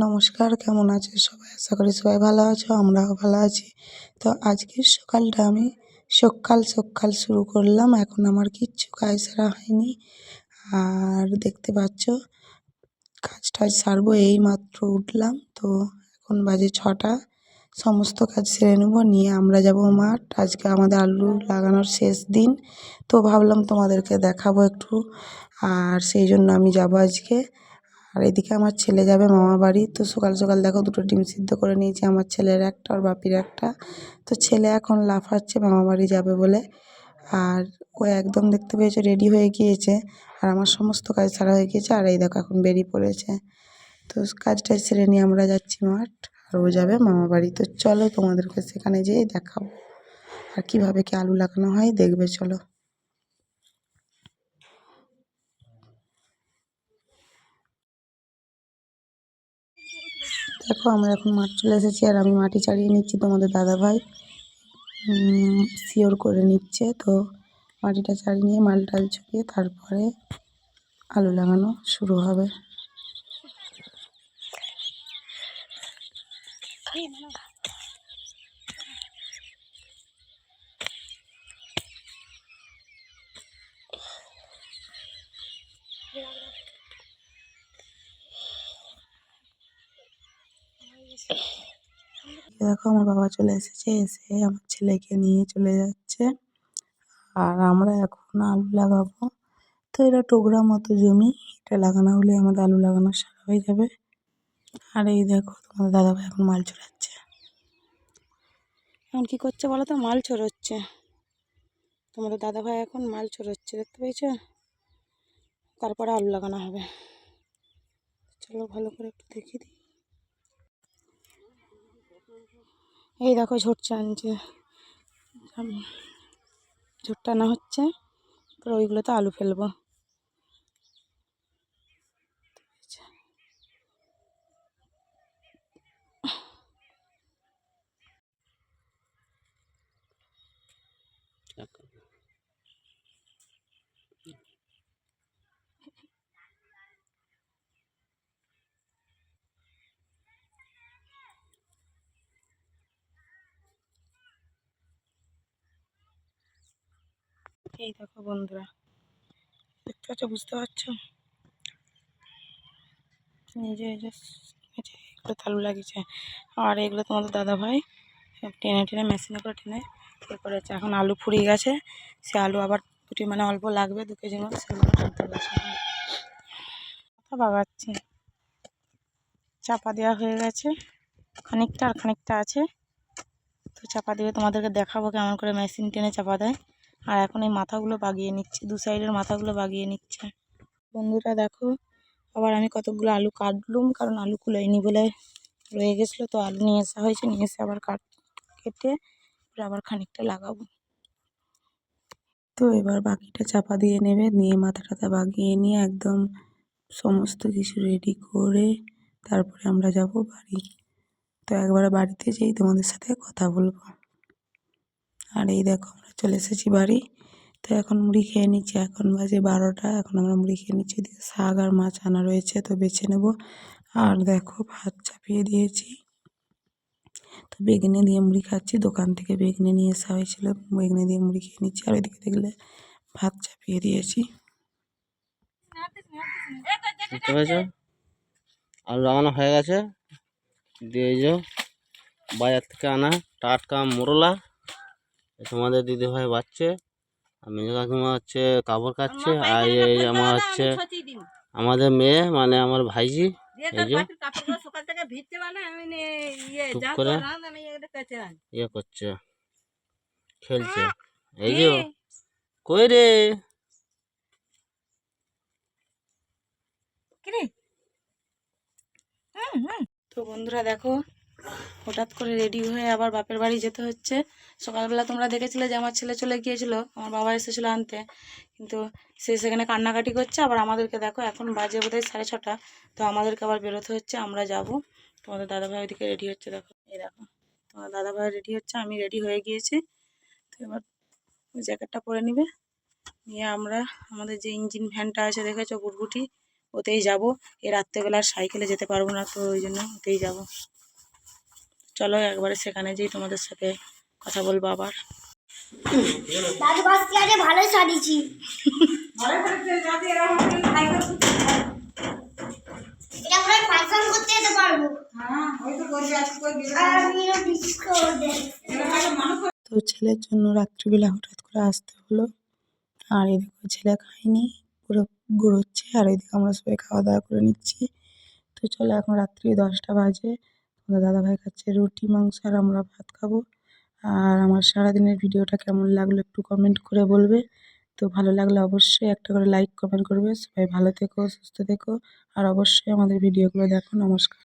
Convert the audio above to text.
নমস্কার, কেমন আছো সবাই? আশা করি সবাই ভালো আছো, আমরাও ভালো আছি। তো আজকের সকালটা আমি সকাল শুরু করলাম। এখন আমার কিচ্ছু কাজ সারা হয়নি। আর দেখতে পাচ্ছ কাজ টাজ সারবো, এইমাত্র উঠলাম। তো এখন বাজে 6টা। সমস্ত কাজ সেরে নেবো, নিয়ে আমরা যাব মাঠ। আজকে আমাদের আলু লাগানোর শেষ দিন, তো ভাবলাম তোমাদেরকে দেখাবো একটু। আর সেই জন্য আমি যাব আজকে। আর এদিকে আমার ছেলে যাবে মামা বাড়ি। তো সকাল সকাল দেখো দুটো ডিম সিদ্ধ করে নিয়েছি, আমার ছেলের একটা আর বাপির একটা। তো ছেলে এখন লাফাচ্ছে মামা বাড়ি যাবে বলে। আর ও একদম দেখতে পেয়েছে রেডি হয়ে গিয়েছে। আর আমার সমস্ত কাজ সারা হয়ে গিয়েছে। আর এই দেখো এখন বেরিয়ে পড়েছে। তো কাজটা সেরে নিয়ে আমরা যাচ্ছি মাঠ, আর ও যাবে মামা বাড়ি। তো চলো তোমাদেরকে সেখানে যেয়ে দেখাবো, আর কীভাবে কি আলু লাগানো হয় দেখবে, চলো। দেখো আমরা এখন মাঠ চলে এসেছি, আর আমি মাটি চাড়িয়ে নিচ্ছি। তোমাদের দাদাভাই শিওর করে নিচ্ছে। তো মাটিটা চাড়িয়ে নিয়ে মাল টাল ছড়িয়ে তারপরে আলু লাগানো শুরু হবে। দেখো আমার বাবা চলে এসেছে, এসে আমার ছেলেকে নিয়ে চলে যাচ্ছে। আর আমরা এখন আলু লাগাবো। তো এটা টোকরা মতো জমি, এটা লাগানো হলে আমাদের আলু লাগানো সারা হয়ে যাবে। আর এই দেখো তোমাদের দাদাভাই এখন মাল ছড়াচ্ছে। এখন কি করছে বলো তো? মাল ছড়াচ্ছে। তোমাদের দাদাভাই এখন মাল ছড়াচ্ছে, দেখতে পেয়েছো? তারপরে আলু লাগানো হবে। চলো ভালো করে একটু দেখিয়ে দিই। এই দেখো ঝোট আনছে, ঝোট টানা হচ্ছে। তারপরে ওইগুলোতে আলু ফেলবো। এই দেখো বন্ধুরা, দেখতে পাচ্ছ, বুঝতে পারছো? এই যে এগুলো আলু লাগিয়েছে। আর এগুলো তোমাদের দাদাভাই টেনে টেনে মেশিনে করে টেনে ইয়ে করেছে। এখন আলু ফুরিয়ে গেছে, সে আলু আবার দুটি মানে অল্প লাগবে 2 কেজির মতো, সেগুলো টানতে গেছে। বাগাচ্ছে, চাপা দেওয়া হয়ে গেছে খানিকটা, আর খানিকটা আছে। তো চাপা দিয়ে তোমাদেরকে দেখাবো কেমন করে মেশিন টেনে চাপা দেয়। আর এখন এই মাথাগুলো বাগিয়ে নিচ্ছে, 2 সাইডের মাথাগুলো বাগিয়ে নিচ্ছে। বন্ধুরা দেখো, আবার আমি কতগুলো আলু কাটলুম, কারণ আলু কুলোয়নি বলে রয়ে গেছিলো। তো আলু নিয়ে আসা হয়েছে, নিয়ে এসে আবার কেটে আবার খানিকটা লাগাবো। তো এবার বাকিটা চাপা দিয়ে নেবে, নিয়ে মাথা টাথা বাগিয়ে নিয়ে একদম সমস্ত কিছু রেডি করে তারপরে আমরা যাব বাড়ি। তো একবার বাড়িতে যেই তোমাদের সাথে কথা বলবো। আর এই দেখো আমরা চলে এসেছি বাড়ি। তো এখন মুড়ি খেয়ে নিচ্ছি, এখন বাজে 12টা। এখন আমরা মুড়ি খেয়ে নিচ্ছি। এদিকে শাক আর মাছ আনা রয়েছে, তো বেছে নেব। আর দেখো ভাত চাপিয়ে দিয়েছি, তো বেগনি দিয়ে মুড়ি খাচ্ছি। দোকান থেকে বেগনি নিয়ে আসা হয়েছিল, বেগনি দিয়ে মুড়ি খেয়ে নিচ্ছি। আর ওইদিকে দেখলে ভাত চাপিয়ে দিয়েছি। দেখতে পেয়েছো আলু লাগানো হয়ে গেছে। দিয়ে যে বাজার থেকে আনা টাটকা মোরলা, তোমাদের দিদিভাই বাচ্চে, আর মেজো কাকিমা হচ্ছে কাপড় কাচ্ছে। আর এই আমার হচ্ছে আমাদের মেয়ে, মানে আমার ভাইজি, এই যে টুক করে ইয়ে করছে, খেলছে। এই যে কই রে, তো বন্ধুরা দেখো, হঠাৎ করে রেডি হয়ে আবার বাপের বাড়ি যেতে হচ্ছে। সকালবেলা তোমরা দেখেছিলে যে আমার ছেলে চলে গিয়েছিল, আমার বাবা এসেছিলো আনতে, কিন্তু সে সেখানে কান্নাকাটি করছে। আবার আমাদেরকে দেখো এখন বাজে বোধহয় 6:30। তো আমাদেরকে আবার বেরোতে হচ্ছে, আমরা যাব। তোমাদের দাদাভাই ওইদিকে রেডি হচ্ছে, দেখো এই দেখো তোমার দাদাভাই রেডি হচ্ছে, আমি রেডি হয়ে গিয়েছি। তো এবার ওই জ্যাকেটটা পরে নিবে, নিয়ে আমরা আমাদের যে ইঞ্জিন ভ্যানটা আছে দেখেছো, বুটবুটি, ওতেই যাব। এই রাত্রেবেলা আর সাইকেলে যেতে পারবো না, তো ওই জন্য ওতেই যাব। চলো একবারে সেখানে যেই তোমাদের সাথে কথা বলবো আবার। দাদু বাসকে আরে ভালো সাজিয়েছি। এটা আমরা ফাংশন করতে যেতে পারবো। আর আমিও ডিস্কো দেব। তো ছেলের জন্য রাত্রিবেলা হঠাৎ করে আসতে হলো। আর এদিকে ছেলে খায়নি, পুরো গুড়োচ্ছে, আর এদিকে আমরা সবাই খাওয়া দাওয়া করে নিচ্ছি। তো চলো এখন রাত্রি 10টা বাজে। আমাদের দাদাভাই খাচ্ছে রুটি মাংস আর আমরা ভাত খাবো। আর আমার সারাদিনের ভিডিওটা কেমন লাগলো একটু কমেন্ট করে বলবে। তো ভালো লাগলে অবশ্যই একটা করে লাইক কমেন্ট করবে। সবাই ভালো থেকো, সুস্থ থেকো, আর অবশ্যই আমাদের ভিডিওগুলো দেখো। নমস্কার।